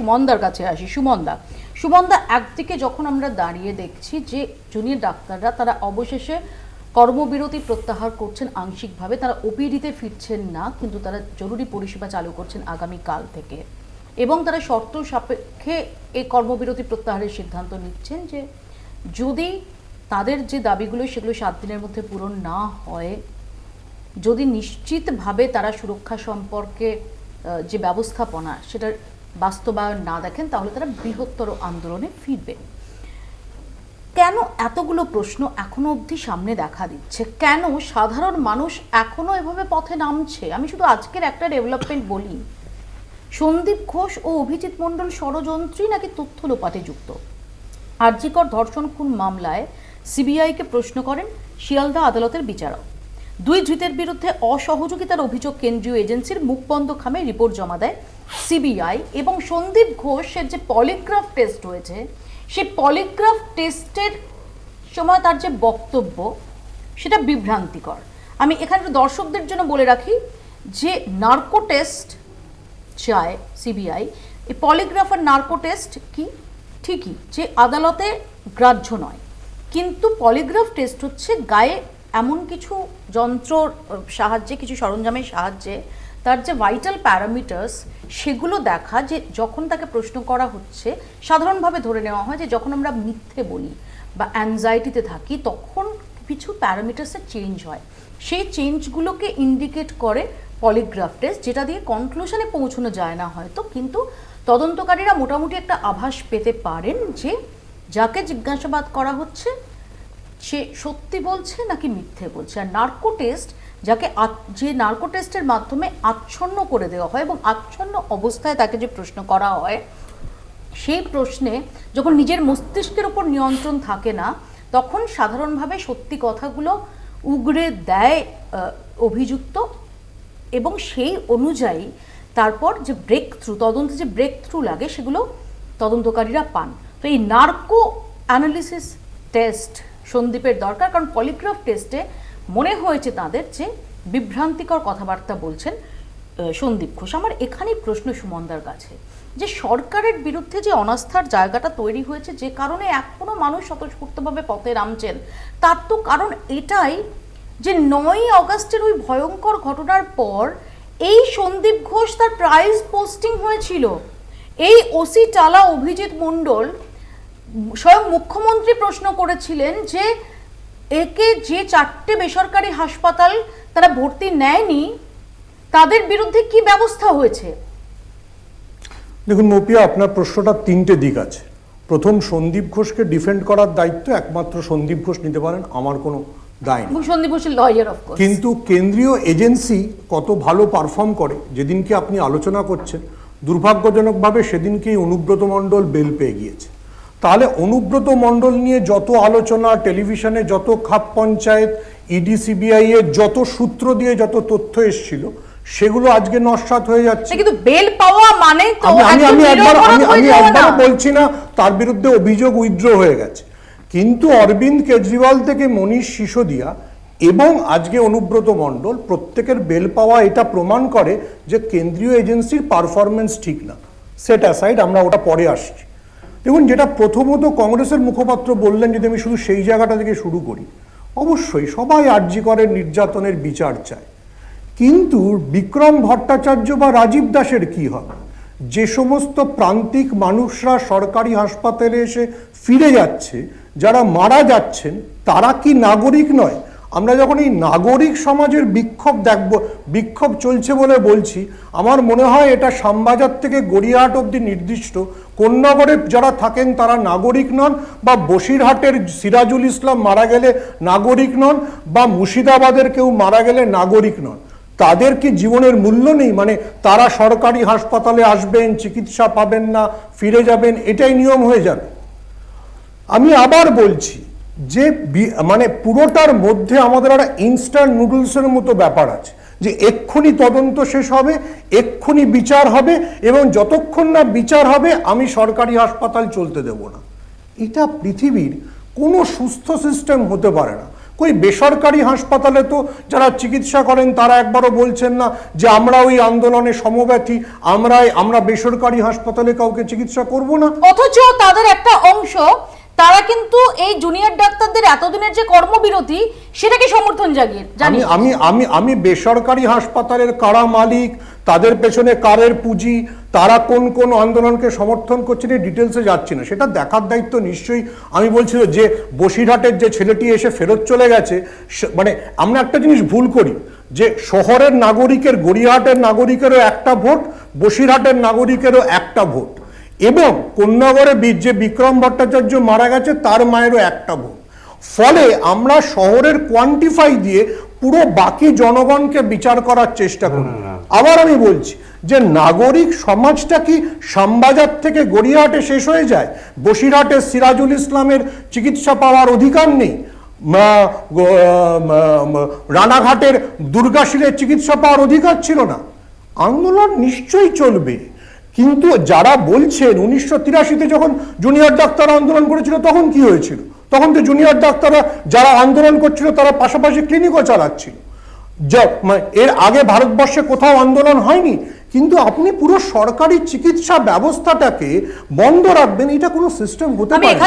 সুমনদার কাছে আসি। সুমনদা, একদিকে যখন আমরা দাঁড়িয়ে দেখছি যে জুনিয়র ডাক্তাররা তারা অবশেষে কর্মবিরতি প্রত্যাহার করছেন আংশিকভাবে, তারা ওপিডিতে ফিরছেন না, কিন্তু তারা জরুরি পরিষেবা চালু করছেন আগামীকাল থেকে, এবং তারা শর্ত সাপেক্ষে এই কর্মবিরতি প্রত্যাহারের সিদ্ধান্ত নিচ্ছেন যে যদি তাদের যে দাবিগুলো সেগুলো 7 দিনের মধ্যে পূরণ না হয়, যদি নিশ্চিতভাবে তারা সুরক্ষা সম্পর্কে যে ব্যবস্থাপনা সেটার বাস্তবায়ন না দেখেন, তাহলে তারা বৃহত্তর আন্দোলনে ফিরবে। কেন এতগুলো প্রশ্ন এখনো অবধি সামনে দেখা দিচ্ছে? কেন সাধারণ মানুষ এখনো এভাবে পথে নামছে? আমি শুধু আজকের একটা ডেভেলপমেন্ট বলি, সন্দীপ ঘোষ ও অভিজিৎ মণ্ডল ষড়যন্ত্রী নাকি তথ্য লোপাটে যুক্ত? আরজিকর ধর্ষণ খুন মামলায় সিবিআইকে প্রশ্ন করেন শিয়ালদা আদালতের বিচারক। 2 ধৃতের বিরুদ্ধে অসহযোগিতার অভিযোগ কেন্দ্রীয় এজেন্সির মুখবন্ধ খামে রিপোর্ট জমা দেয় সিবিআই। এবং সন্দীপ ঘোষের যে পলিগ্রাফ টেস্ট হয়েছে, সেই পলিগ্রাফ টেস্টের সময় তার যে বক্তব্য সেটা বিভ্রান্তিকর। আমি এখানে দর্শকদের জন্য বলে রাখি যে নার্কো টেস্ট চায় সিবিআই, এই পলিগ্রাফ আর নার্কো টেস্ট কি ঠিকই যে আদালতে গ্রাহ্য নয়, কিন্তু পলিগ্রাফ টেস্ট হচ্ছে গায়ে এমন কিছু যন্ত্রর সাহায্যে, কিছু সরঞ্জামের সাহায্যে তার যে ভাইটাল প্যারামিটার্স সেগুলো দেখা, যে যখন তাকে প্রশ্ন করা হচ্ছে, সাধারণভাবে ধরে নেওয়া হয় যে যখন আমরা মিথ্যে বলি বা অ্যাংজাইটিতে থাকি তখন কিছু প্যারামিটার্সের চেঞ্জ হয়, সেই চেঞ্জগুলোকে ইন্ডিকেট করে পলিগ্রাফ টেস্ট, যেটা দিয়ে কনক্লুশনে পৌঁছানো যায় না হয়তো, কিন্তু তদন্তকারীরা মোটামুটি একটা আভাস পেতে পারেন যে যাকে জিজ্ঞাসাবাদ করা হচ্ছে সে সত্যি বলছে নাকি মিথ্যে বলছে। আর নার্কো টেস্ট, যাকে যে নার্কো টেস্টের মাধ্যমে আচ্ছন্ন করে দেওয়া হয় এবং আচ্ছন্ন অবস্থায় তাকে যে প্রশ্ন করা হয়, সেই প্রশ্নে যখন নিজের মস্তিষ্কের উপর নিয়ন্ত্রণ থাকে না, তখন সাধারণভাবে সত্যি কথাগুলো উগড়ে দেয় অভিযুক্ত, এবং সেই অনুযায়ী তারপর যে ব্রেক থ্রু, তদন্তে যে ব্রেক থ্রু লাগে সেগুলো তদন্তকারীরা পান। তো এই নার্কো অ্যানালিসিস টেস্ট সন্দীপের দরকার, কারণ পলিগ্রাফ টেস্টে মনে হয়েছে তাদের যে বিভ্রান্তিকর কথাবার্তা বলছেন সন্দীপ ঘোষ। আমার এখানেই প্রশ্ন সুমনদার কাছে, যে সরকারের বিরুদ্ধে যে অনাস্থার জায়গাটা তৈরি হয়েছে, যে কারণে এখনো মানুষ স্বতঃস্ফূর্তভাবে পথে নামছেন, তার তো কারণ এটাই যে 9ই অগাস্টের ওই ভয়ঙ্কর ঘটনার পর এই সন্দীপ ঘোষ তার প্রাইজ পোস্টিং হয়েছিল। এই ওসি টালা অভিজিৎ মণ্ডল স্বয়ং মুখ্যমন্ত্রী প্রশ্ন করেছিলেন যে একে যে 4টে বেসরকারি হাসপাতাল তারা ভর্তি নেয়নি, তাদের বিরুদ্ধে কি ব্যবস্থা হয়েছে? দেখুন মৌপিয়া, আপনার প্রশ্নটা 3টে দিক আছে। প্রথম, সন্দীপ ঘোষকে ডিফেন্ড করার দায়িত্ব একমাত্র সন্দীপ ঘোষ নিতে পারেন, আমার কোনো দায় নেই। সন্দীপ ঘোষের লয়ার অফ কোর্স। কিন্তু কেন্দ্রীয় এজেন্সি কত ভালো পারফর্ম করে, যেদিনকে আপনি আলোচনা করছেন, দুর্ভাগ্যজনকভাবে সেদিনকেই অনুব্রত মণ্ডল বেল পেয়ে গিয়েছে। তাহলে অনুব্রত মণ্ডল নিয়ে যত আলোচনা, টেলিভিশনে যত খাপ পঞ্চায়েত, ইডি সিবিআই এর যত সূত্র দিয়ে যত তথ্য এসেছিল, সেগুলো আজকে নস্যাৎ হয়ে যাচ্ছে। কিন্তু বেল পাওয়া মানে তো আমি একবারও বলছি না তার বিরুদ্ধে অভিযোগ উইথড্র হয়ে গেছে, কিন্তু অরবিন্দ কেজরিওয়াল থেকে মনীষ সিসোদিয়া এবং আজকে অনুব্রত মণ্ডল প্রত্যেকের বেল পাওয়া এটা প্রমাণ করে যে কেন্দ্রীয় এজেন্সির পারফরমেন্স ঠিক না। সেট অ্যাসাইড, আমরা ওটা পরে আসছি। দেখুন, যেটা প্রথমত কংগ্রেসের মুখপাত্র বললেন, যদি আমি শুধু সেই জায়গাটা থেকে শুরু করি, অবশ্যই সবাই আরজি করের নির্যাতনের বিচার চায়, কিন্তু বিক্রম ভট্টাচার্য বা রাজীব দাসের কি হবে? যে সমস্ত প্রান্তিক মানুষরা সরকারি হাসপাতালে এসে ফিরে যাচ্ছে, যারা মারা যাচ্ছেন, তারা কি নাগরিক নয়? আমরা যখন এই নাগরিক সমাজের বিক্ষোভ দেখব, বিক্ষোভ চলছে বলে বলছি, আমার মনে হয় এটা শ্যামবাজার থেকে গড়িয়াহাট অবধি নির্দিষ্ট। কোন্নগরে যারা থাকেন তারা নাগরিক নন, বা বসিরহাটের সিরাজুল ইসলাম মারা গেলে নাগরিক নন, বা মুর্শিদাবাদের কেউ মারা গেলে নাগরিক নন। তাদের কি জীবনের মূল্য নেই? মানে তারা সরকারি হাসপাতালে আসবেন, চিকিৎসা পাবেন না, ফিরে যাবেন, এটাই নিয়ম হয়ে যাবে? আমি আবার বলছি যে মানে পুরোটার মধ্যে আমাদের একটা ইনস্ট্যান্ট নুডলসের মতো ব্যাপার আছে, যে এক্ষুনি তদন্ত শেষ হবে, এক্ষুনি বিচার হবে, এবং যতক্ষণ না বিচার হবে আমি সরকারি হাসপাতাল চলতে দেব না। এটা পৃথিবীর কোনো সুস্থ সিস্টেম হতে পারে না। কই বেসরকারি হাসপাতালে তো যারা চিকিৎসা করেন তারা একবারও বলছেন না যে আমরা ওই আন্দোলনে সমব্যথী, আমরা বেসরকারি হাসপাতালে কাউকে চিকিৎসা করব না। অথচ তাদের একটা অংশ তারা কিন্তু এই জুনিয়র ডাক্তারদের এতদিনের যে কর্মবিরতি সেটাকে সমর্থন জানি। আমি বেসরকারি হাসপাতালের কারা মালিক, তাদের পেছনে কারের পুঁজি, তারা কোন কোন আন্দোলনকে সমর্থন করছে ডিটেলসে যাচ্ছি না, সেটা দেখার দায়িত্ব নিশ্চয়ই। আমি বলছি যে বসিরহাটের যে ছেলেটি এসে ফেরত চলে গেছে, মানে আমরা একটা জিনিস ভুল করি যে শহরের নাগরিকের, গড়িয়াহাটের নাগরিকেরও একটা ভোট, বসিরহাটের নাগরিকেরও একটা ভোট, এবং কন্যাগড়ে যে বিক্রম ভট্টাচার্য মারা গেছে তার মায়েরও একটা ভোট। ফলে আমরা শহরের কোয়ান্টিফাই দিয়ে পুরো বাকি জনগণকে বিচার করার চেষ্টা করি। আবার আমি বলছি যে নাগরিক সমাজটা কি শ্যামবাজার থেকে গড়িয়াহাটে শেষ হয়ে যায়? বসিরহাটের সিরাজুল ইসলামের চিকিৎসা পাওয়ার অধিকার নেই? রানাঘাটের দুর্গাশীলের চিকিৎসা পাওয়ার অধিকার ছিল না? আন্দোলন নিশ্চয়ই চলবে, কিন্তু যারা বলছেন 1983-তে যখন জুনিয়র ডাক্তার আন্দোলন করেছিল তখন কি হয়েছিল? তখন তো জুনিয়র ডাক্তাররা যারা আন্দোলন করছিল তারা পাশাপাশি ক্লিনিকও চালাচ্ছিল। এর আগে ভারতবর্ষে কোথাও আন্দোলন হয়নি, কিন্তু আপনি পুরো সরকারি চিকিৎসা ব্যবস্থাটাকে বন্ধ রাখবেন, এটা কোনো সিস্টেম হতে পারে না।